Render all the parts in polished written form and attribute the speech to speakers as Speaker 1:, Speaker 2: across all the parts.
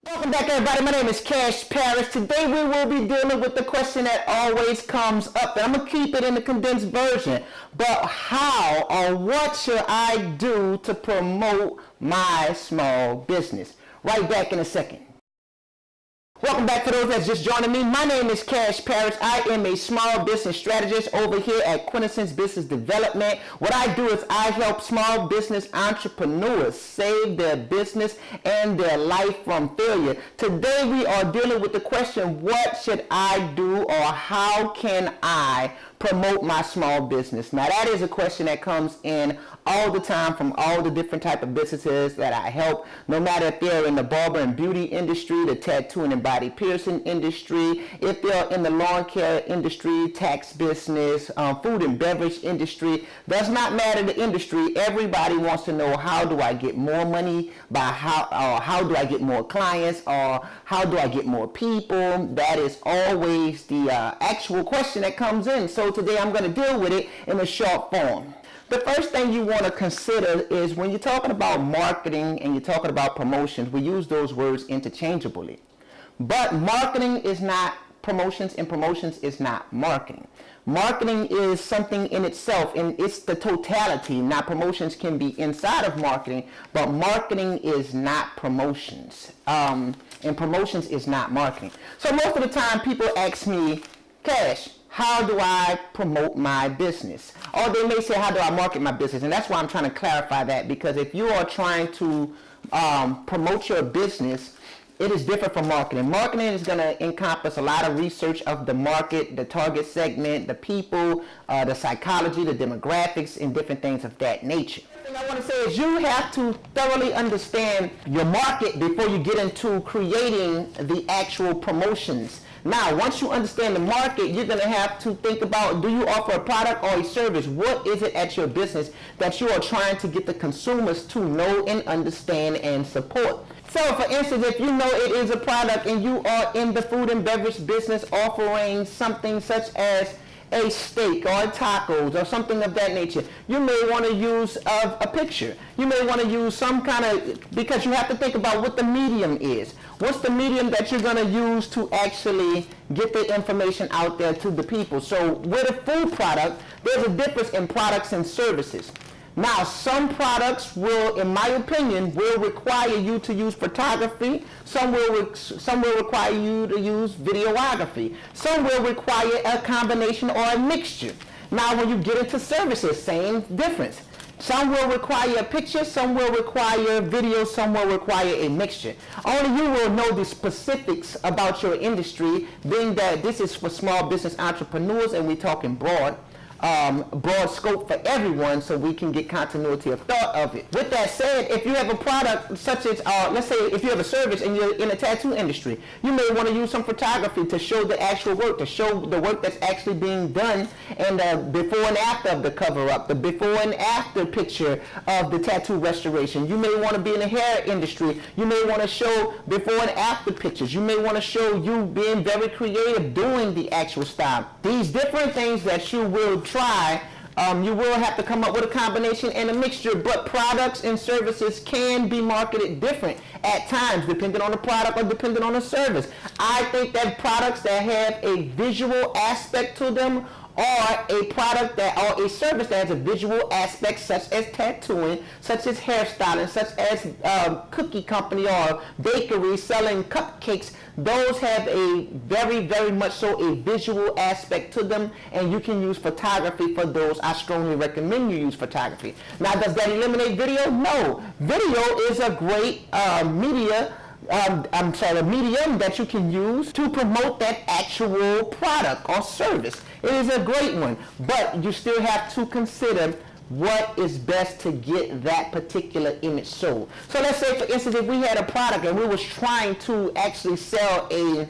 Speaker 1: Welcome back, everybody. My name is Parish. Today we will be dealing with the question that always comes up, and I'm going to keep it in the condensed version. But how or what should I do to promote my small business? Right back in a second. Welcome back to those that's just joining me. My name is Parish. I am a small business strategist over here at Quintessence Business Development. What I do is I help small business entrepreneurs save their business and their life from failure. Today we are dealing with the question, what should I do or how can I promote my small business? Now that is a question that comes in all the time from all the different type of businesses that I help, no matter if they're in the barber and beauty industry, the tattooing and body piercing industry, if they're in the lawn care industry, tax business, food and beverage industry. Does not matter the industry. Everybody wants to know, how do I get more money, how do I get more clients, or how do I get more people? That is always the actual question that comes in. So today I'm going to deal with it in a short form. The first thing you want to consider is when you're talking about marketing and you're talking about promotions, we use those words interchangeably. But marketing is not promotions and promotions is not marketing. Marketing is something in itself, and it's the totality. Now promotions can be inside of marketing, but marketing is not promotions. And promotions is not marketing. So most of the time people ask me, Cash, how do I promote my business? Or they may say, how do I market my business? And that's why I'm trying to clarify that, because if you are trying to promote your business, it is different from marketing. Marketing is going to encompass a lot of research of the market, the target segment, the people, the psychology, the demographics, and different things of that nature. The thing I want to say is you have to thoroughly understand your market before you get into creating the actual promotions. Now, once you understand the market, you're going to have to think about, do you offer a product or a service? What is it at your business that you are trying to get the consumers to know and understand and support? So, for instance, if you know it is a product and you are in the food and beverage business offering something such as a steak or tacos or something of that nature, you may want to use a picture. You may want to use some kind of, because you have to think about what the medium is. What's the medium that you're going to use to actually get the information out there to the people? So with a food product, there's a difference in products and services. Now, some products will, in my opinion, will require you to use photography. Some will require you to use videography. Some will require a combination or a mixture. Now, when you get into services, same difference. Some will require a picture, some will require video, some will require a mixture. Only you will know the specifics about your industry, being that this is for small business entrepreneurs and we're talking broad scope for everyone, so we can get continuity of thought of it. With that said, if you have a product such as, let's say if you have a service and you're in the tattoo industry, you may want to use some photography to show the actual work, to show the work that's actually being done, and the before and after of the cover-up, the before and after picture of the tattoo restoration. You may want to be in the hair industry. You may want to show before and after pictures. You may want to show you being very creative doing the actual style. These different things that you will try, you will have to come up with a combination and a mixture, but products and services can be marketed different at times, depending on the product or depending on the service. I think that products that have a visual aspect to them, or a product that, or a service that has a visual aspect, such as tattooing, such as hairstyling, such as cookie company or bakery selling cupcakes, those have a very, very much so a visual aspect to them, and you can use photography for those. I strongly recommend you use photography. Now, does that eliminate video? No. Video is a great medium that you can use to promote that actual product or service. It is a great one, but you still have to consider what is best to get that particular image sold. So let's say, for instance, if we had a product and we was trying to actually sell a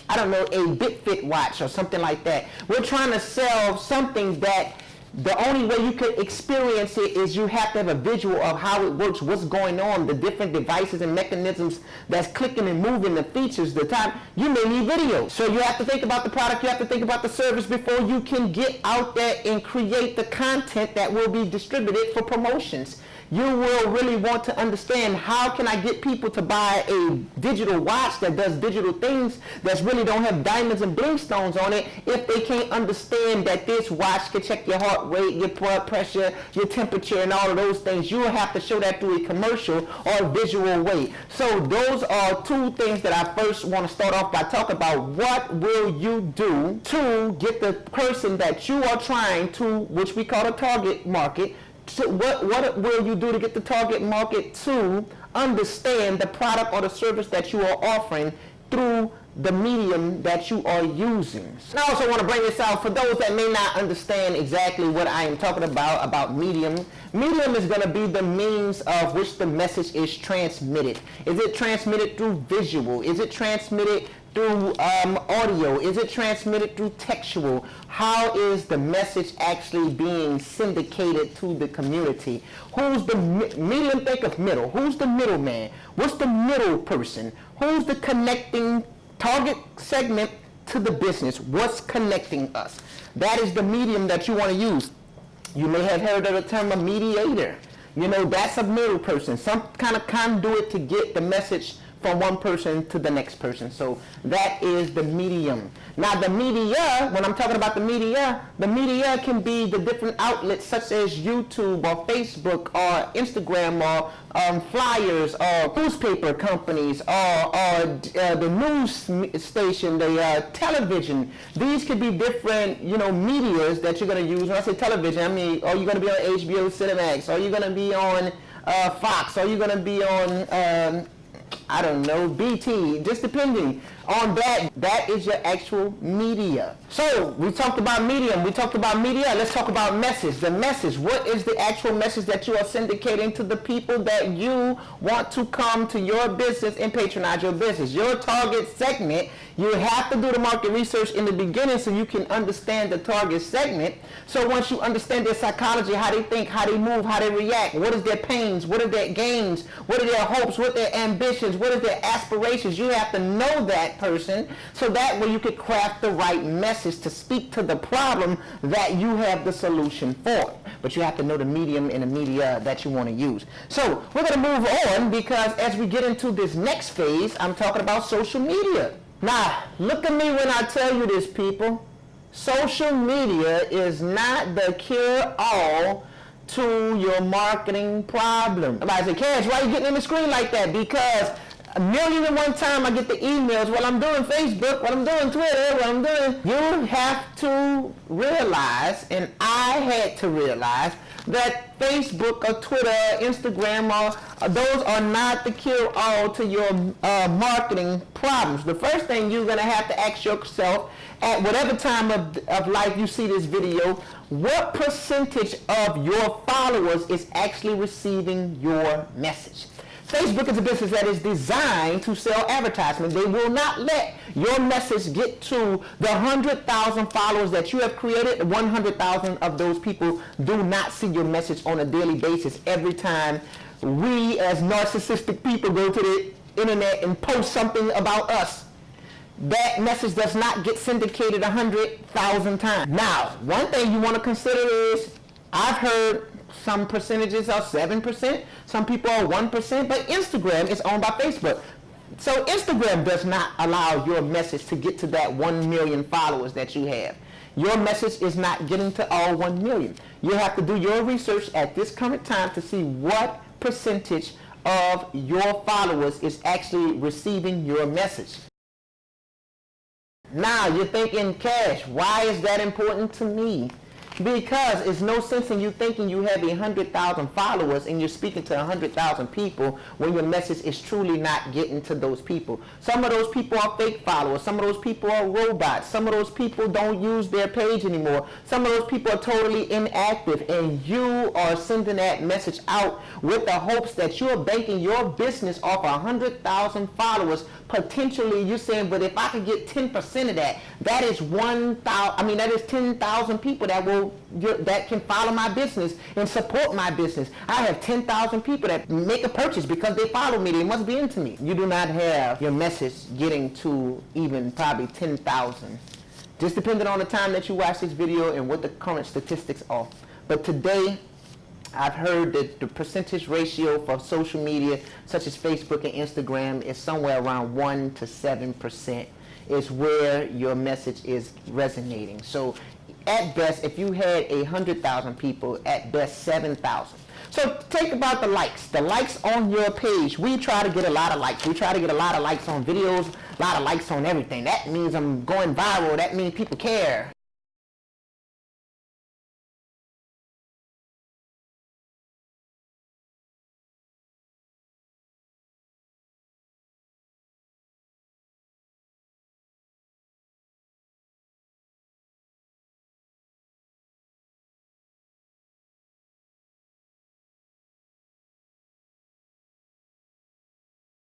Speaker 1: BitFit watch or something like that. We're trying to sell something that the only way you could experience it is you have to have a visual of how it works, what's going on, the different devices and mechanisms that's clicking and moving, the features, the time. You may need video. So you have to think about the product, you have to think about the service before you can get out there and create the content that will be distributed for promotions. you will really want to understand, how can I get people to buy a digital watch that does digital things that really don't have diamonds and bling stones on it if they can't understand that this watch can check your heart rate, your blood pressure, your temperature, and all of those things. You will have to show that through a commercial or a visual way. So those are two things that I first want to start off by talking about. What will you do to get the person that you are trying to, which we call a target market, so what will you do to get the target market to understand the product or the service that you are offering through the medium that you are using? And I also want to bring this out for those that may not understand exactly what I am talking about medium. Medium is going to be the means of which the message is transmitted. Is it transmitted through visual? Is it transmitted through audio? Is it transmitted through textual? How is the message actually being syndicated to the community? Who's the medium? Think of middle. Who's the middleman? What's the middle person? Who's the connecting target segment to the business? What's connecting us? That is the medium that you want to use. You may have heard of the term a mediator. You know, that's a middle person, some kind of conduit to get the message from one person to the next person. So that is the medium. Now the media, when I'm talking about the media can be the different outlets such as YouTube or Facebook or Instagram or flyers or newspaper companies or the news station, the television. These could be different, medias that you're going to use. When I say television, I mean, are you going to be on HBO Cinemax? Are you going to be on Fox? Are you going to be on I don't know, BT, just depending on that. That is your actual media. So we talked about medium, we talked about media. Let's talk about message. The message, what is the actual message that you are syndicating to the people that you want to come to your business and patronize your business? Your target segment, you have to do the market research in the beginning so you can understand the target segment. So once you understand their psychology, how they think, how they move, how they react, what is their pains, what are their gains, what are their hopes, what are their ambitions, what are their aspirations, you have to know that person so that way you can craft the right message to speak to the problem that you have the solution for. But you have to know the medium and the media that you want to use. So we're going to move on, because as we get into this next phase, I'm talking about social media. Now, look at me when I tell you this, people. Social media is not the cure-all to your marketing problem. Somebody say, Cash, why are you getting in the screen like that? Because a million and one time I get the emails while I'm doing Facebook, while I'm doing Twitter, while I'm doing... You have to realize, and I had to realize, that Facebook or Twitter, Instagram, those are not the cure-all to your marketing problems. The first thing you're going to have to ask yourself at whatever time of life you see this video, what percentage of your followers is actually receiving your message? Facebook is a business that is designed to sell advertisements. They will not let your message get to the 100,000 followers that you have created. 100,000 of those people do not see your message on a daily basis. Every time we as narcissistic people go to the internet and post something about us, that message does not get syndicated 100,000 times. Now, one thing you want to consider is, I've heard some percentages are 7%, some people are 1%, but Instagram is owned by Facebook. So Instagram does not allow your message to get to that 1 million followers that you have. Your message is not getting to all 1 million. You have to do your research at this current time to see what percentage of your followers is actually receiving your message. Now you're thinking, Cash, why is that important to me? Because it's no sense in you thinking you have 100,000 followers and you're speaking to 100,000 people when your message is truly not getting to those people. Some of those people are fake followers. Some of those people are robots. Some of those people don't use their page anymore. Some of those people are totally inactive, and you are sending that message out with the hopes that you're banking your business off 100,000 followers. Potentially you're saying, but if I could get 10% of that, that is 10,000 people that can follow my business and support my business. I have 10,000 people that make a purchase because they follow me. They must be into me. You do not have your message getting to even probably 10,000. Just depending on the time that you watch this video and what the current statistics are. But today, I've heard that the percentage ratio for social media, such as Facebook and Instagram, is somewhere around 1 to 7% is where your message is resonating. So at best, if you had 100,000 people, at best 7,000. So think about the likes. The likes on your page. We try to get a lot of likes. We try to get a lot of likes on videos, a lot of likes on everything. That means I'm going viral. That means people care.